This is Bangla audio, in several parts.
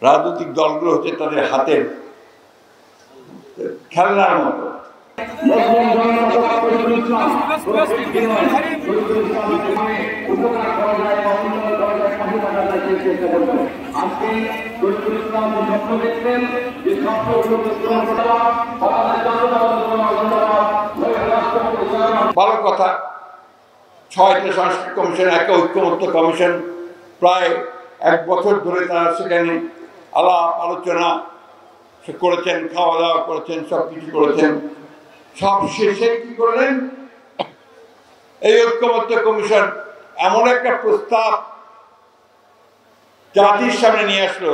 রাজনৈতিক দলগুলো হচ্ছে তাদের হাতের খেলনার মতো। ভালো কথা, 6টা সংস্কার কমিশন, একটা ঐক্যমত্য কমিশন, প্রায় 1 বছর ধরে তারা সেখানে আলাপ আলোচনা করেছেন, খাওয়া দাওয়া করেছেন, সবকিছু করেছেন। সব শেষে কি করলেন, এই ঐক্যমত্য কমিশন এমন একটা প্রস্তাব জাতির সামনে নিয়ে আসলো,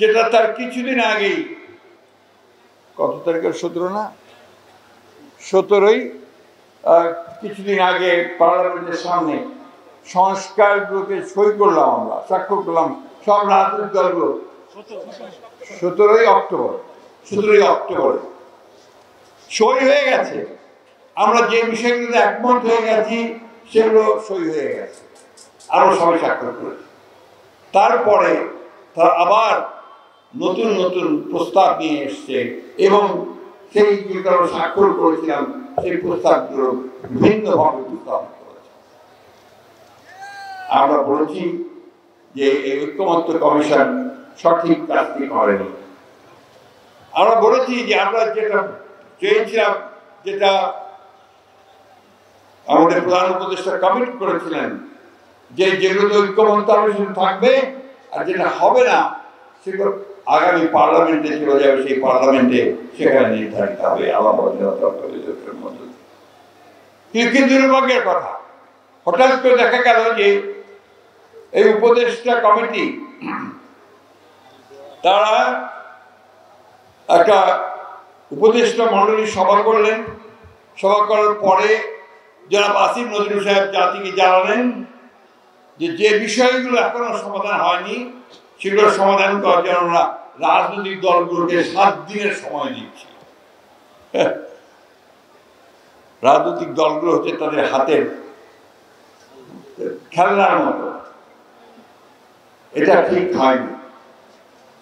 যেটা তার কিছুদিন আগেই, কত তারিখে, 17 না 17ই, কিছুদিন আগে পার্লামেন্টের সামনে সংস্কারগুলোকে সই করলাম, আমরা স্বাক্ষর করলাম সব রাজনৈতিক দলগুলো। 17ই অক্টোবর সই হয়ে গেছে। আমরা যে বিষয়গুলোতে একমত হয়ে গেছি সেগুলো সই হয়ে গেছে, আমরা সবাই স্বাক্ষর করেছি। তারপরে তারা আবার নতুন নতুন প্রস্তাব নিয়ে এসছে এবং সেই যেগুলো আমরা স্বাক্ষর করেছিলাম সেই প্রস্তাবগুলো ভিন্নভাবে উত্থাপন করেছে। আমরা বলেছি যে এই ঐক্যমত্য কমিশন সঠিক কাজটি করেনি। আমরা বলেছি যে আমরা যেটা চেয়েছিলাম, যেটা আমাদের প্রধান উপদেষ্টা কমিট করেছিলেন, যে যেগুলো ঐক্যমত্য কমিশন থাকবে আর যেটা হবে না সেগুলো আগামী পার্লামেন্টে চলে যাবে, সেই পার্লামেন্টে সেখানে নির্ধারিত হবে আলাপ আলোচনার মধ্যে। কিন্তু দুর্ভাগ্যের কথা, হঠাৎ করে দেখা গেল যে এই উপদেষ্টা কমিটি তারা একটা উপদেষ্টা মণ্ডলী সভা করলেন। সভা করার পরে জনাব আসিফ নজরুল সাহেব জাতিকে জানালেন যে বিষয়গুলো এখনো সমাধান হয়নি সেগুলো সমাধান করার জন্য আমরা রাজনৈতিক দলগুলোকে 7 দিনের সময় দিচ্ছি। রাজনৈতিক দলগুলো হচ্ছে তাদের হাতের খেলনার মতো, এটা ঠিক হয়নি।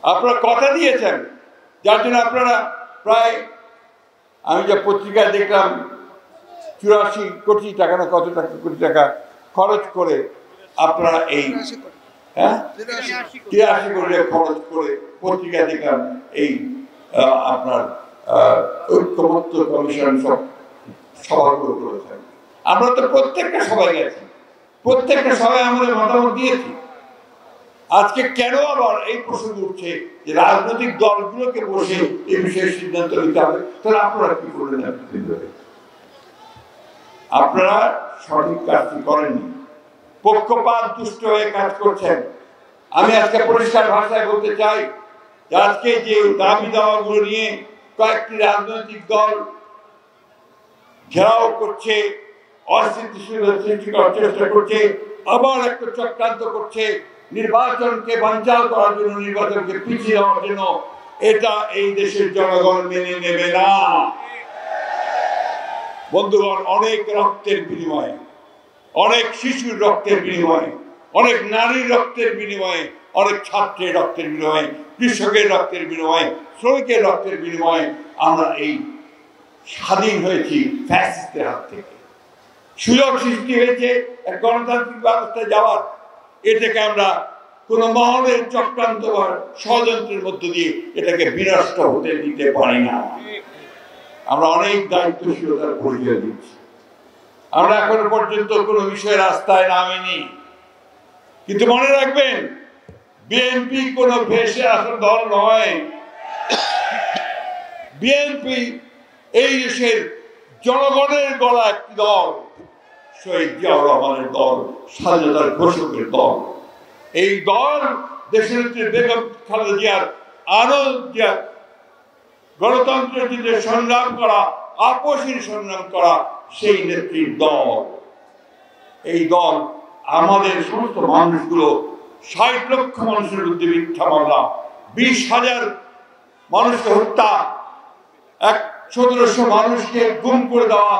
আপনারা কথা দিয়েছেন, যার জন্য আপনারা প্রায়, আমি যা পত্রিকায় দেখলাম, 84 কোটি টাকা না কত টাকা কোটি টাকা খরচ করে আপনারা এই 83 কোটি খরচ করে পত্রিকায় দেখলাম এই আপনার ঐক্যমত্য কমিশন সব সভাগুলো করেছেন। আমরা তো প্রত্যেকটা সভায় গেছি, প্রত্যেকটা সভায় আমাদের মতামত দিয়েছি। আজকে কেন আবার এই প্রশ্ন উঠছে যে রাজনৈতিক দলগুলোকে বসে এই বিষয়ে সিদ্ধান্ত নিতে হবে? তাহলে আপনারা কি করলেন? আপনারা সঠিক কাজটি করেননি, পক্ষপাত দুষ্ট হয়ে কাজ করছেন। আমি আজকে পরিষ্কার ভাষায় বলতে চাই যে আজকে যে দাবি দাওয়াগুলো নিয়ে কয়েকটি রাজনৈতিক দল ঘেরাও করছে, অস্থিতিশীলতা সৃষ্টি করার চেষ্টা করছে, আবার একটা চক্রান্ত করছে নির্বাচনকে বানচাল করার জন্য, নির্বাচনকে পিছিয়ে দেওয়ার জন্য, এটা এই দেশের জনগণ মেনে নেবে না। বন্ধুগণ, অনেক রক্তের বিনিময়ে, অনেক শিশুর রক্তের বিনিময়ে, অনেক নারীর রক্তের বিনিময়ে, অনেক ছাত্রের রক্তের বিনিময়ে, কৃষকের রক্তের বিনিময়ে, শ্রমিকের রক্তের বিনিময়ে আমরা এই স্বাধীন হয়েছি ফ্যাসিস্টের হাত থেকে। সুযোগ সৃষ্টি হয়েছে এক গণতান্ত্রিক ব্যবস্থায় যাওয়ার। এটাকে আমরা কোনো মহলের চক্রান্ত বা ষড়যন্ত্রের মধ্য দিয়ে এটাকে বিনষ্ট হতে দিতে পারি না। আমরা অনেক দায়িত্বশীলতার পরিচয় দিচ্ছি। আমরা এখনো পর্যন্ত কোনো বিষয়ে রাস্তায় নামিনি, কিন্তু মনে রাখবেন, বিএনপি কোনো ভেসে আসা দল নয়। বিএনপি এই দেশের জনগণের গলা একটি দল, শহীদ জিয়াউর রহমানের দল, স্বাধীনতার ঘোষকের দল। এই দল দেশের বেগম খালেদা জিয়ার গণতন্ত্রের যে সংগ্রাম করা, আপসীর সংগ্রাম করা, সেই নেত্রীর দল। এই দল আমাদের সমস্ত মানুষগুলো, 60 লক্ষ মানুষের বিরুদ্ধে মিথ্যা মামলা, 20,000 মানুষকে হত্যা, 1700 মানুষকে গুম করে দেওয়া,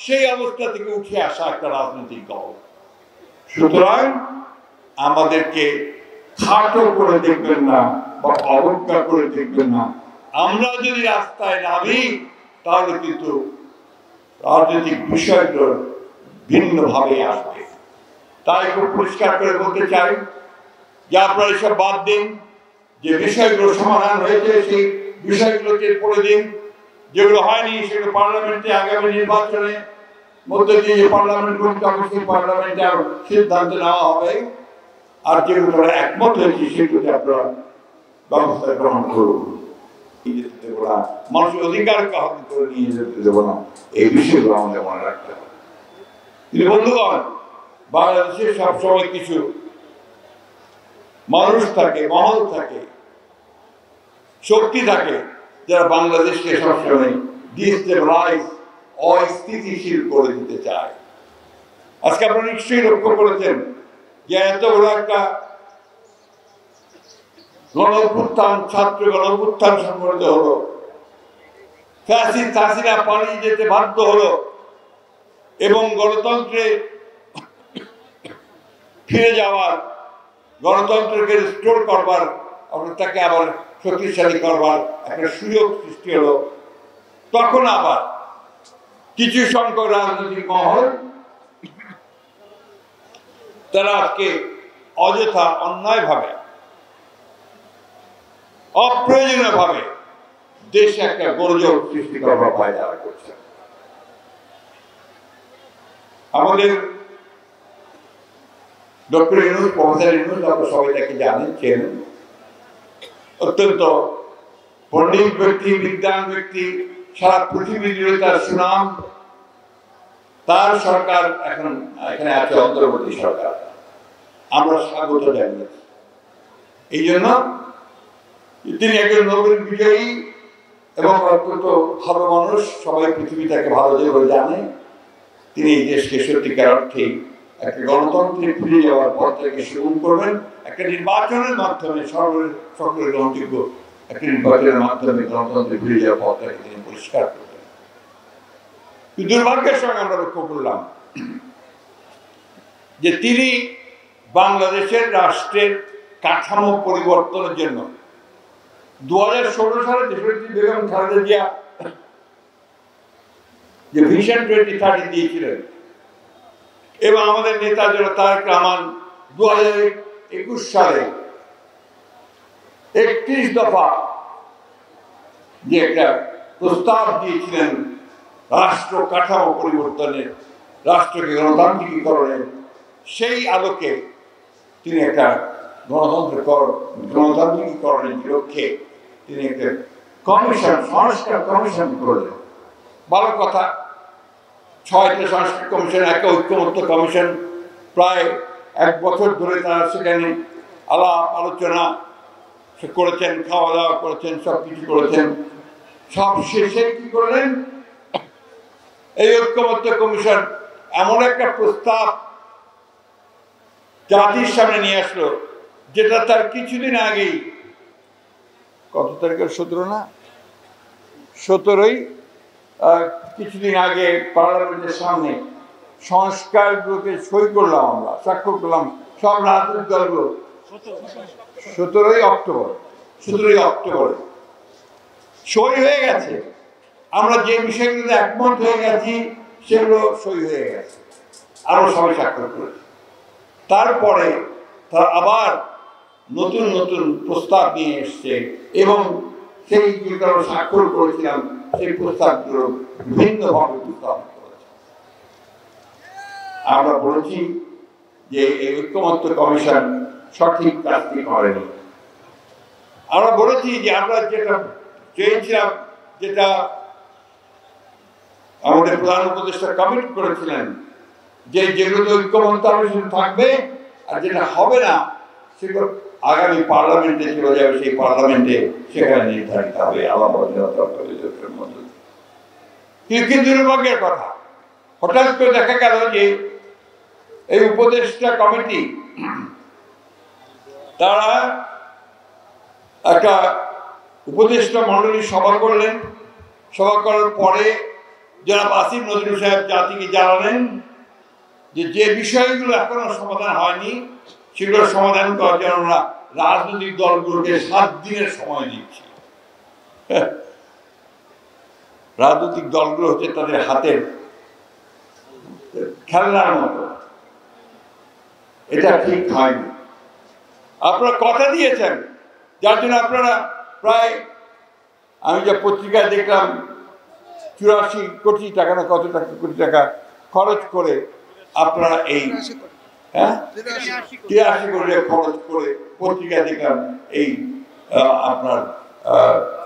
সেই অবস্থা থেকে উঠে আসা একটা রাজনৈতিক দল। সুতরাং আমাদেরকে খাটো করে দেখবেন না বা অবজ্ঞা করে দেখবেন না। আমরা যদি রাস্তায় নামি তাহলে কিন্তু রাজনৈতিক বিষয়গুলো ভিন্নভাবে আসবে। তাই খুব পরিষ্কার করে বলতে চাই যে আপনারা এসব বাদ দিন, যে বিষয়গুলো সমাধান হয়েছে সেই বিষয়গুলোকে পড়ে দিন, যেগুলো হয়নি সেগুলো পার্লামেন্টে আগামী নির্বাচনে মধ্যে দিয়ে যে পার্লামেন্ট গঠিত হবে সেই পার্লামেন্টে আরো সিদ্ধান্ত নেওয়া হবে। আর যেগুলো একমত হয়েছে সেগুলোকে আপনারা ব্যবস্থা গ্রহণ করুন। মানুষের অধিকারকে হরণ করে নিয়ে যেতে দেব না, এই বিষয়গুলো আমাদের মনে রাখতে হবে। কিন্তু বন্ধুগণ, বাংলাদেশে সবসময় কিছু মানুষ থাকে, মহল থাকে, শক্তি থাকে যারা বাংলাদেশকে সবসময় ডিস্টেবিলাইজ, অস্থিতিশীল করে দিতে চায়। আজকে আপনারা নিশ্চয়ই লক্ষ্য করেছেন যে এত বড় একটা গণঅভ্যুত্থান, ছাত্র গণঅভ্যুত্থান সংঘটিত হলো, ফ্যাসিস্ট হাসিনা পালিয়ে যেতে বাধ্য হলো এবং গণতন্ত্রে ফিরে যাওয়ার, গণতন্ত্রকে রিস্টোর করবার, তাকে আবার শক্তিশালী করবার একটা সুযোগ সৃষ্টি হলো। তখন আবার কিছু সংখ্যক রাজনৈতিক মহল তারা আজকে অযথা অন্যায়ভাবে, অপ্রয়োজনীয়ভাবে দেশে একটা গোলযোগ সৃষ্টি করবার পায়দারা করছে। আমাদের ডক্টর ইউনূস, প্রফেসর ইউনূস, আপনারা সবাই তাকে জানেন, চেনেন, অত্যন্ত পণ্ডিত ব্যক্তি, বিদ্বান ব্যক্তি, সারা পৃথিবী জুড়ে তার সুনাম। তার সরকার এখন এখানে আছে, অন্তর্বর্তী সরকার, আমরা স্বাগত জানিয়েছি। এই জন্য তিনি একজন নোবেল বিজয়ী এবং অত্যন্ত ভালো মানুষ, সবাই পৃথিবী তাকে ভালো যেভাবে জানে। তিনি এই দেশকে সত্যিকার অর্থে একটা গণতন্ত্রে ফিরে যাওয়ার পথটাকে শুরু করবেন, একটা নির্বাচনের মাধ্যমে, সকলের গ্রহণযোগ্য একটা নির্বাচনের মাধ্যমে গণতন্ত্রে ফিরে যাওয়ার পথটাকে তিনি পরিষ্কার করবেন। দুর্ভাগ্যের সঙ্গে আমরা লক্ষ্য করলাম যে তিনি বাংলাদেশের রাষ্ট্রের কাঠামো পরিবর্তনের জন্য 2016 সালে দেশনেত্রী বেগম খালেদা জিয়া যে ভিশন 2030 দিয়েছিলেন এবং আমাদের নেতা যারা তারেক রহমান 2021 সালে 31 দফা যে একটা প্রস্তাব দিয়েছিলেন রাষ্ট্র কাঠামো পরিবর্তনের, রাষ্ট্রকে গণতান্ত্রিকীকরণের, সেই আলোকে তিনি একটা গণতান্ত্রিকীকরণের লক্ষ্যে তিনি একটা কমিশন, সংস্কার কমিশন করলেন। ভালো কথা, 6টা সংস্কার কমিশন, একটা ঐক্যমত্য কমিশন, প্রায় 1 বছর ধরে তারা সেখানে আলাপ আলোচনা করেছেন, খাওয়া দাওয়া করেছেন, সব কিছু করেছেন। সব শেষে কি করলেন, এই ঐক্যমত্য কমিশন এমন একটা প্রস্তাব জাতির সামনে নিয়ে আসলো যেটা তার কিছুদিন আগেই, কত তারিখে, 17 না, 17ই কিছুদিন আগে পার্লামেন্টের সামনে সংস্কারগুলোকে সই করলাম, আমরা স্বাক্ষর করলাম সব রাজনৈতিক দলগুলো। 17ই অক্টোবর সই হয়ে গেছে। আমরা যে বিষয়গুলোতে একমত হয়ে গেছি সেগুলো সই হয়ে গেছে, আমরা সবাই স্বাক্ষর করেছি। তারপরে তারা আবার নতুন নতুন প্রস্তাব নিয়ে এসছে এবং সেই যেগুলো আমরা স্বাক্ষর করেছিলাম সেই প্রস্তাবগুলো ভিন্নভাবে উত্থাপন করেছে। আমরা বলেছি যে এই ঐক্যমত্য কমিশন সঠিক কাজটি করেনি। আমরা বলেছি যে আমরা যেটা চেয়েছিলাম, যেটা আমাদের প্রধান উপদেষ্টা কমিট করেছিলেন, যে যেগুলো ঐক্যমত্য কমিশন থাকবে আর যেটা হবে না সেগুলো আগামী পার্লামেন্টে চলে যাবে, সেই পার্লামেন্টে সেখানে নির্ধারিত হবে আলাপ আলোচনার মধ্যে। কিন্তু দুর্ভাগ্যের কথা, হঠাৎ করে দেখা গেল যে এই উপদেষ্টা কমিটি তারা একটা উপদেষ্টা মণ্ডলী সভা করলেন। সভা করার পরে জনাব আসিফ নজরুল সাহেব জাতিকে জানালেন যে যে বিষয়গুলো এখনো সমাধান হয়নি সেগুলো সমাধান করার জন্য আমরা রাজনৈতিক দলগুলোকে 7 দিনের সময় দিচ্ছি। রাজনৈতিক দলগুলো হচ্ছে তাদের হাতের খেলনার মতো, এটা ঠিক হয়নি। আপনারা কথা দিয়েছেন, যার জন্য আপনারা প্রায়, আমি যা পত্রিকায় দেখলাম 84 কোটি টাকা না কত টাকা কোটি টাকা খরচ করে আপনারা এই 83 কোটি খরচ করে পত্রিকায় দেখলাম এই আপনার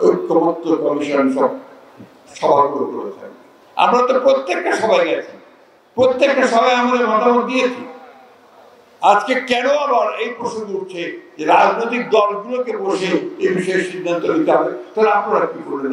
ঐক্যমত্য কমিশন সব সভাগুলো করেছেন। আমরা তো প্রত্যেকটা সভায় গেছি, প্রত্যেকটা সভায় আমাদের মতামত দিয়েছি। আজকে কেন আবার এই প্রশ্ন উঠছে যে রাজনৈতিক দলগুলোকে বসে এই বিষয়ে সিদ্ধান্ত নিতে হবে? তাহলে আপনারা কি করলেন?